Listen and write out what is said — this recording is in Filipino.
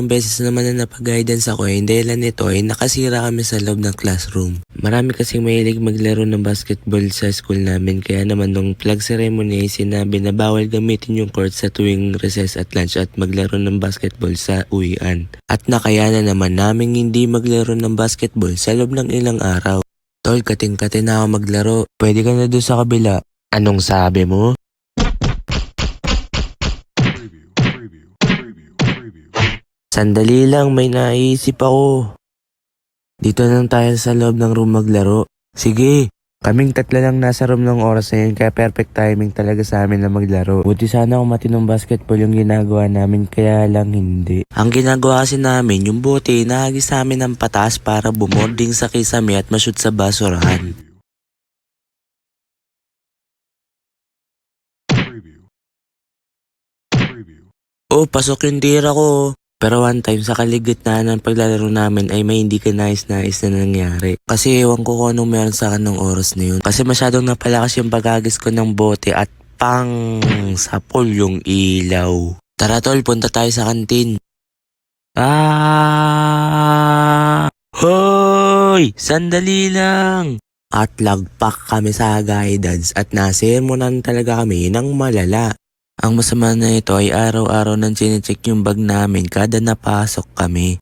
Ang beses naman na napag-guidance ako ay dahilan nito ay nakasira kami sa loob ng classroom. Marami kasing mahilig maglaro ng basketball sa school namin kaya naman nung flag ceremony ay sinabi na bawal gamitin yung court sa tuwing recess at lunch at maglaro ng basketball sa uwian. At nakayanan naman naming hindi maglaro ng basketball sa loob ng ilang araw. Tol, kating-kating na ako maglaro. Pwede ka na doon sa kabila. Anong sabi mo? Sandali lang, may naisip ako. Dito lang tayo sa loob ng room maglaro. Sige, kaming tatlo lang nasa room ng oras na yun kaya perfect timing talaga sa amin na maglaro. Buti sana kung matinong basketball yung ginagawa namin kaya lang hindi. Ang ginagawa kasi namin, yung bote, nahagis sa amin ng pataas para bumording sa kisame at mashoot sa basurahan. Oh, pasok yung tira ko. Pero one time sa kaligitnaan ng paglalaro namin ay may hindi ka nais-nais na nangyari. Kasi ewan ko kung anong meron sa akin ng oras na yun. Kasi masyadong napalakas yung pagagis ko ng bote at pang sapol yung ilaw. Tara tol, punta tayo sa kantin. Hoy! Sandali lang! At lagpak kami sa guidance at nasermonan talaga kami ng malala. Ang masama na ito ay araw-araw nang chinecheck yung bag namin kada napasok kami.